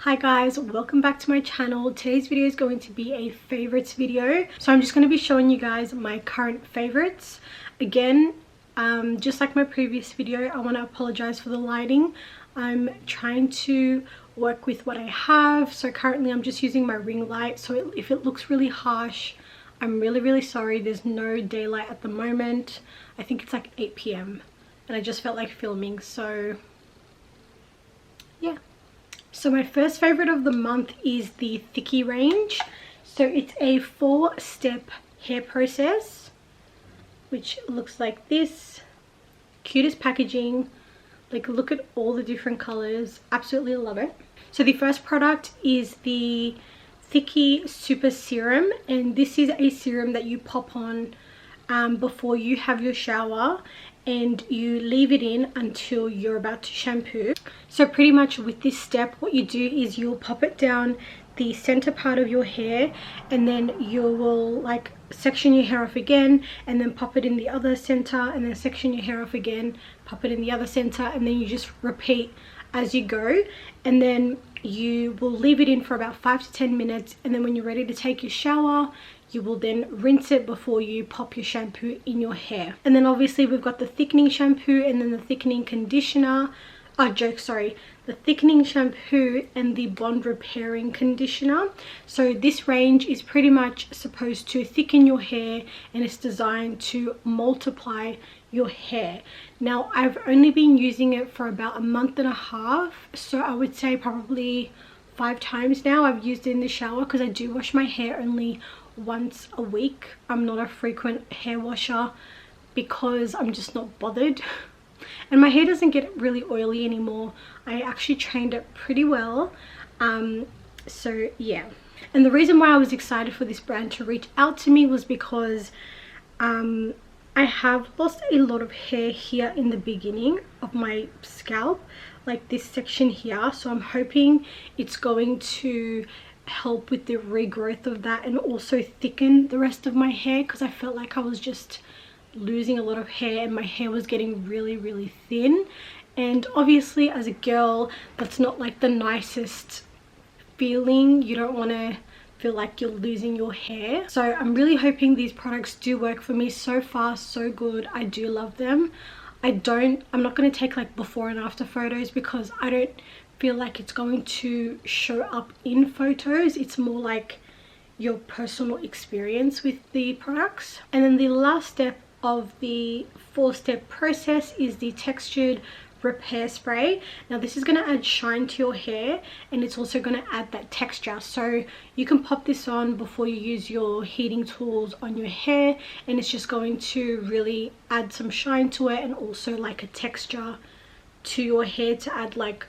Hi guys, welcome back to my channel. Today's video is going to be a favorites video. So I'm just going to be showing you guys my current favorites. Again, just like my previous video, I want to apologize for the lighting. I'm trying to work with what I have. So currently I'm just using my ring light. So if it looks really harsh, I'm really sorry. There's no daylight at the moment. I think it's like 8 p.m. and I just felt like filming. So yeah. So my first favorite of the month is the Thicky range. So it's a 4-step hair process, which looks like this. Cutest packaging. Like, look at all the different colors. Absolutely love it. So the first product is the Thicky Super Serum, and this is a serum that you pop on before you have your shower, and you leave it in until you're about to shampoo. So pretty much with this step, what you do is you'll pop it down the center part of your hair, and then you will like section your hair off again, and then pop it in the other center, and then section your hair off again, pop it in the other center, and then you just repeat as you go. And then you will leave it in for about 5 to 10 minutes, and then when you're ready to take your shower, you will then rinse it before you pop your shampoo in your hair. And then obviously we've got the thickening shampoo and then the thickening conditioner. The thickening shampoo and the bond repairing conditioner. So this range is pretty much supposed to thicken your hair, and it's designed to multiply your hair. Now I've only been using it for about a month and a half, so I would say probably 5 times now I've used it in the shower, because I do wash my hair only once a week. I'm not a frequent hair washer because I'm just not bothered, and my hair doesn't get really oily anymore. I actually trained it pretty well. So yeah. And the reason why I was excited for this brand to reach out to me was because I have lost a lot of hair here in the beginning of my scalp, like this section here. So I'm hoping it's going to help with the regrowth of that, and also thicken the rest of my hair, because I felt like I was just losing a lot of hair and my hair was getting really thin. And obviously as a girl, that's not like the nicest feeling. You don't want to feel like you're losing your hair. So I'm really hoping these products do work for me. So far so good. I do love them. I'm not going to take like before and after photos, because I don't feel like it's going to show up in photos. It's more like your personal experience with the products. And then the last step of the 4-step process is the textured repair spray. Now this is going to add shine to your hair, and it's also going to add that texture. So you can pop this on before you use your heating tools on your hair, and it's just going to really add some shine to it, and also like a texture to your hair to add like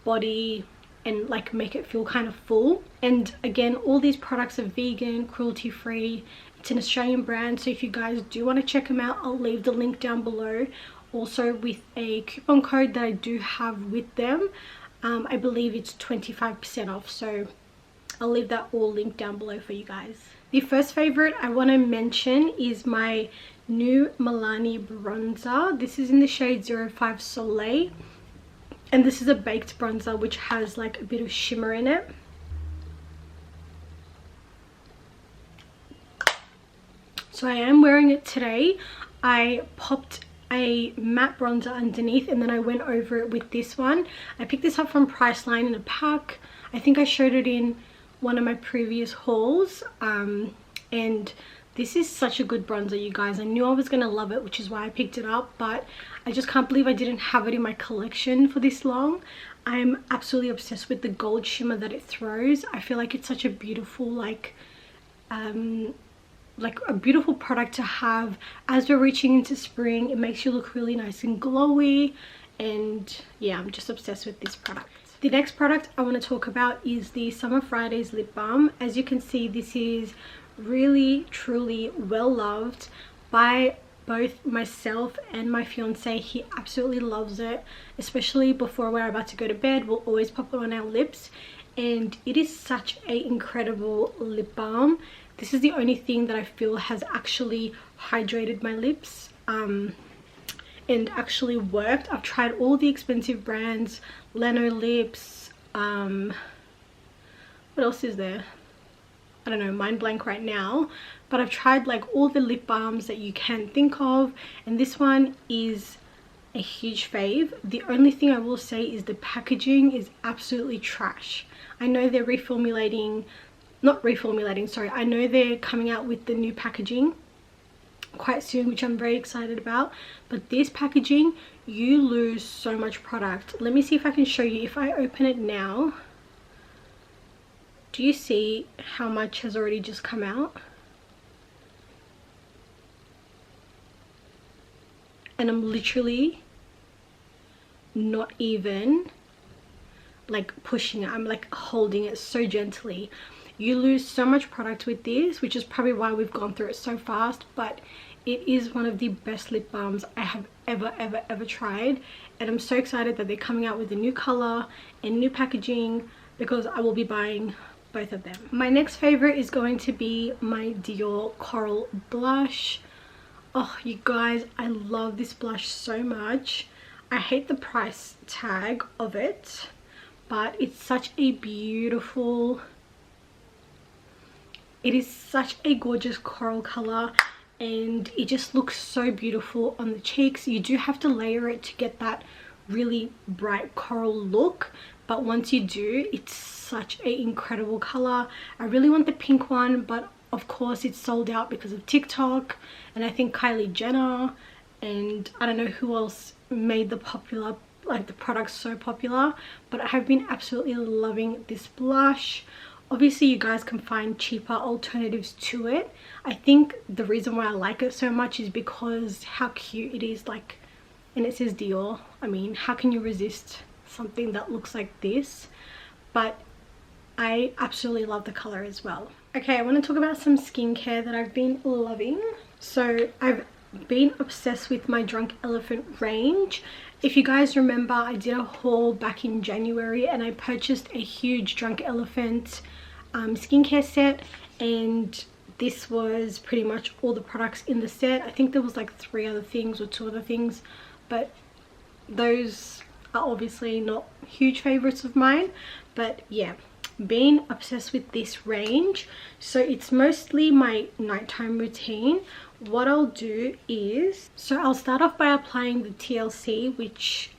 body and like make it feel kind of full. And again, all these products are vegan, cruelty free. It's an Australian brand, so if you guys do want to check them out, I'll leave the link down below, also with a coupon code that I do have with them. I believe it's 25% off, so I'll leave that all linked down below for you guys. The first favorite I want to mention is my new Milani Bronzer. This is in the shade 05 Soleil, and this is a baked bronzer which has like a bit of shimmer in it. So I am wearing it today. I popped a matte bronzer underneath, and then I went over it with this one. I picked this up from Priceline in a pack. I think I showed it in one of my previous hauls. And this is such a good bronzer, you guys. I knew I was going to love it, which is why I picked it up, but I just can't believe I didn't have it in my collection for this long. I'm absolutely obsessed with the gold shimmer that it throws. I feel like it's such a beautiful like a beautiful product to have as we're reaching into spring. It makes you look really nice and glowy, and yeah, I'm just obsessed with this product. The next product I want to talk about is the Summer Fridays lip balm. As you can see, this is really truly well loved by both myself and my fiance. He absolutely loves it, especially before we're about to go to bed. We'll always pop it on our lips, and it is such an incredible lip balm. This is the only thing that I feel has actually hydrated my lips and actually worked. I've tried all the expensive brands, Leno lips, What else is there? I don't know, mind blank right now. But I've tried like all the lip balms that you can think of, and this one is a huge fave. The only thing I will say is the packaging is absolutely trash. I know they're I know they're coming out with the new packaging quite soon, which I'm very excited about, but this packaging, you lose so much product. Let me see if I can show you. If I open it now, do you see how much has already just come out? And I'm literally not even like pushing it, I'm like holding it so gently. You lose so much product with this, which is probably why we've gone through it so fast, but it is one of the best lip balms I have ever tried, and I'm so excited that they're coming out with a new color and new packaging, because I will be buying both of them. My next favorite is going to be my Dior Coral Blush. Oh, you guys, I love this blush so much. I hate the price tag of it, but it's such a beautiful, it is such a gorgeous coral color, and it just looks so beautiful on the cheeks. You do have to layer it to get that really bright coral look, but once you do, it's such an incredible color. I really want the pink one, but of course it's sold out because of TikTok, and I think Kylie Jenner and I don't know who else made the product so popular. But I have been absolutely loving this blush. Obviously you guys can find cheaper alternatives to it. I think the reason why I like it so much is because how cute it is, like, and it says Dior. I mean, how can you resist something that looks like this? But I absolutely love the color as well. Okay, I want to talk about some skincare that I've been loving. So I've been obsessed with my Drunk Elephant range. If you guys remember, I did a haul back in January and I purchased a huge Drunk Elephant skincare set, and this was pretty much all the products in the set. I think there was like 3 other things or 2 other things, but those are obviously not huge favorites of mine. But yeah, been obsessed with this range. So it's mostly my nighttime routine. What I'll do is, so I'll start off by applying the TLC, which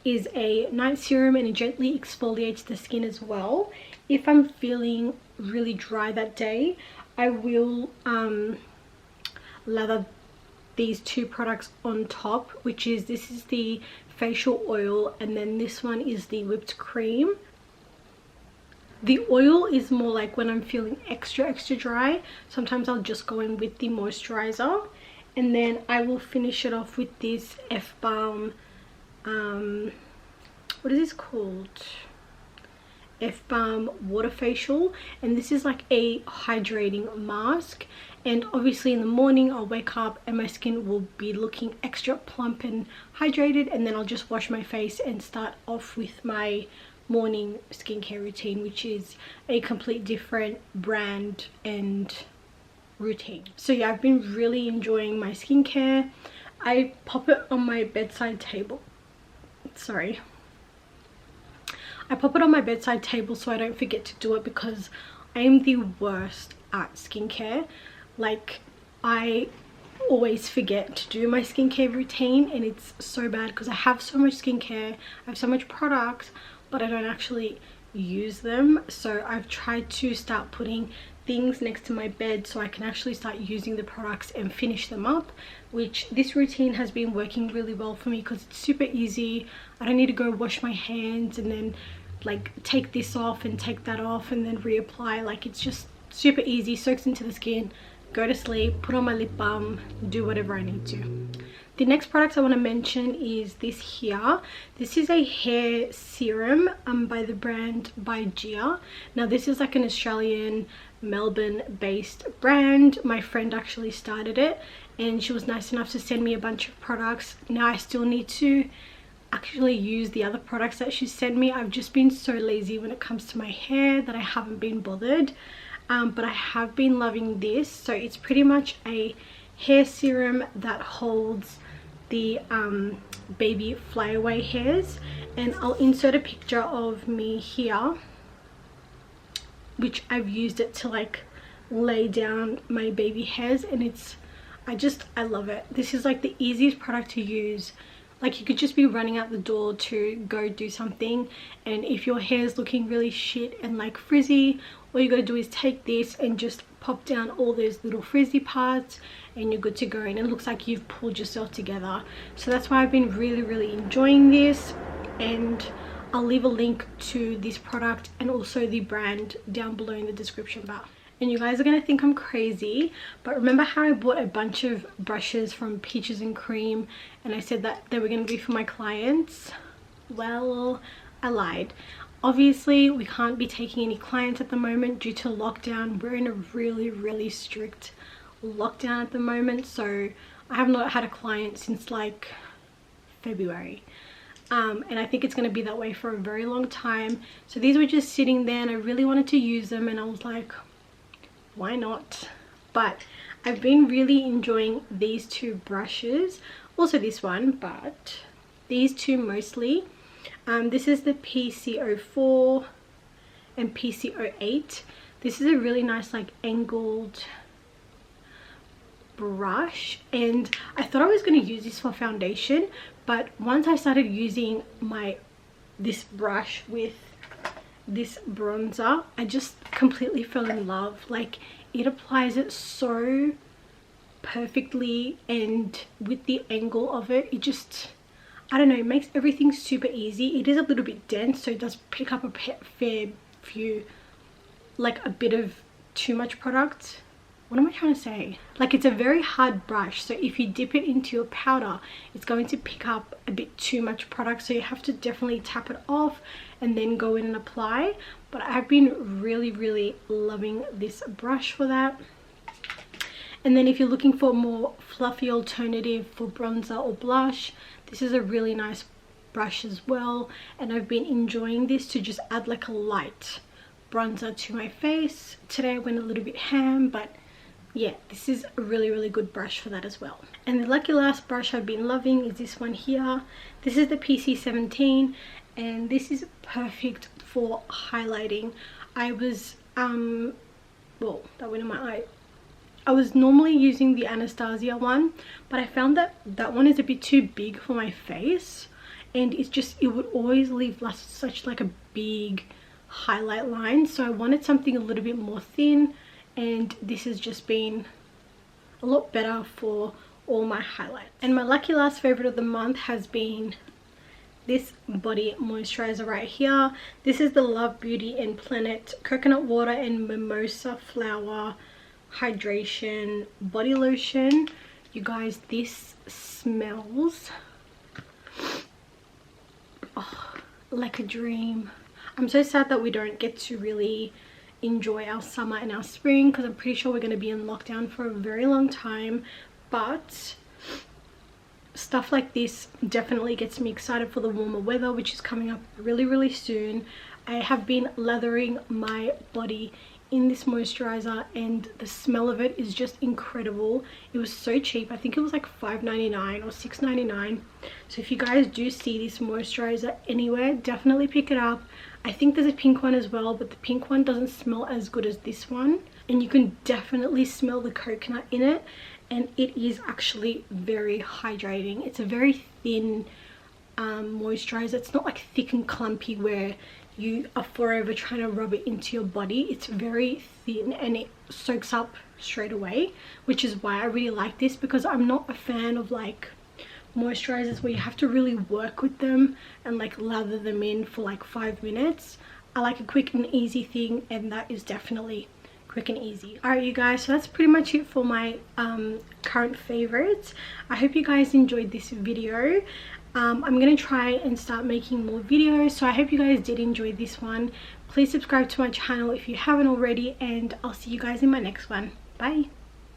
is a night serum, and it gently exfoliates the skin as well. If I'm feeling really dry that day, I will lather these 2 products on top, which is, this is the facial oil, and then this one is the whipped cream. The oil is more like when I'm feeling extra dry. Sometimes I'll just go in with the moisturizer, and then I will finish it off with this Balm, what is this called? Balm water facial, and this is like a hydrating mask. And obviously in the morning I'll wake up and my skin will be looking extra plump and hydrated, and then I'll just wash my face and start off with my morning skincare routine, which is a complete different brand and routine. So yeah, I've been really enjoying my skincare. I pop it on my bedside table. Sorry. I pop it on my bedside table so I don't forget to do it, because I am the worst at skincare. Like, I always forget to do my skincare routine, and it's so bad because I have so much skincare, I have so much products, but I don't actually use them. So I've tried to start putting things next to my bed so I can actually start using the products and finish them up, which this routine has been working really well for me because it's super easy. I don't need to go wash my hands and then like take this off and take that off and then reapply. Like, it's just super easy, soaks into the skin, go to sleep, put on my lip balm, do whatever I need to. The next product I want to mention is this here. This is a hair serum by the brand by Gia. Now this is like an Australian Melbourne based brand. My friend actually started it and she was nice enough to send me a bunch of products. Now I still need to actually use the other products that she sent me. I've just been so lazy when it comes to my hair that I haven't been bothered. But I have been loving this. So it's pretty much a hair serum that holds the baby flyaway hairs, and I'll insert a picture of me here which I've used it to like lay down my baby hairs, and I love it. This is like the easiest product to use. Like, you could just be running out the door to go do something, and if your hair is looking really shit and like frizzy, all you gotta do is take this and just pop down all those little frizzy parts and you're good to go, and it looks like you've pulled yourself together. So that's why I've been really enjoying this, and I'll leave a link to this product and also the brand down below in the description bar. And you guys are gonna think I'm crazy, but remember how I bought a bunch of brushes from Peaches and Cream and I said that they were gonna be for my clients? Well, I lied. Obviously we can't be taking any clients at the moment due to lockdown. We're in a really strict lockdown at the moment, so I have not had a client since like February. And I think it's going to be that way for a very long time. So these were just sitting there and I really wanted to use them, and I was like, why not? But I've been really enjoying these two brushes, also this one, but these two mostly. This is the PC04 and PC08. This is a really nice like angled brush, and I thought I was going to use this for foundation, but once I started using this brush with this bronzer, I just completely fell in love. Like, it applies it so perfectly, and with the angle of it, it just, I don't know, it makes everything super easy. It is a little bit dense, so it does pick up a fair few, like a bit of too much product. What am I trying to say? Like, it's a very hard brush, so if you dip it into your powder, it's going to pick up a bit too much product, so you have to definitely tap it off and then go in and apply. But I've been really loving this brush for that. And then if you're looking for a more fluffy alternative for bronzer or blush, this is a really nice brush as well, and I've been enjoying this to just add like a light bronzer to my face. Today I went a little bit ham, but yeah, this is a really good brush for that as well. And the lucky last brush I've been loving is this one here. This is the PC17, and this is perfect for highlighting. I was well, that went in my eye. I was normally using the Anastasia one, but I found that that one is a bit too big for my face, and it would always leave such like a big highlight line. So I wanted something a little bit more thin, and this has just been a lot better for all my highlights. And my lucky last favorite of the month has been this body moisturizer right here. This is the Love Beauty and Planet Coconut Water and Mimosa Flower Hydration Body Lotion. You guys, this smells like a dream. I'm so sad that we don't get to really enjoy our summer and our spring, because I'm pretty sure we're going to be in lockdown for a very long time, but stuff like this definitely gets me excited for the warmer weather, which is coming up really soon. I have been lathering my body in this moisturizer, and the smell of it is just incredible. It was so cheap. I think it was like $5.99 or $6.99. So if you guys do see this moisturizer anywhere, definitely pick it up. I think there's a pink one as well, but the pink one doesn't smell as good as this one, and you can definitely smell the coconut in it, and it is actually very hydrating. It's a very thin moisturizer. It's not like thick and clumpy where you are forever trying to rub it into your body. It's very thin and it soaks up straight away, which is why I really like this, because I'm not a fan of like moisturizers where you have to really work with them and like lather them in for like 5 minutes. I like a quick and easy thing, and that is definitely quick and easy. Alright you guys, so that's pretty much it for my current favorites. I hope you guys enjoyed this video. I'm gonna try and start making more videos, so I hope you guys did enjoy this one. Please subscribe to my channel if you haven't already, and I'll see you guys in my next one. Bye.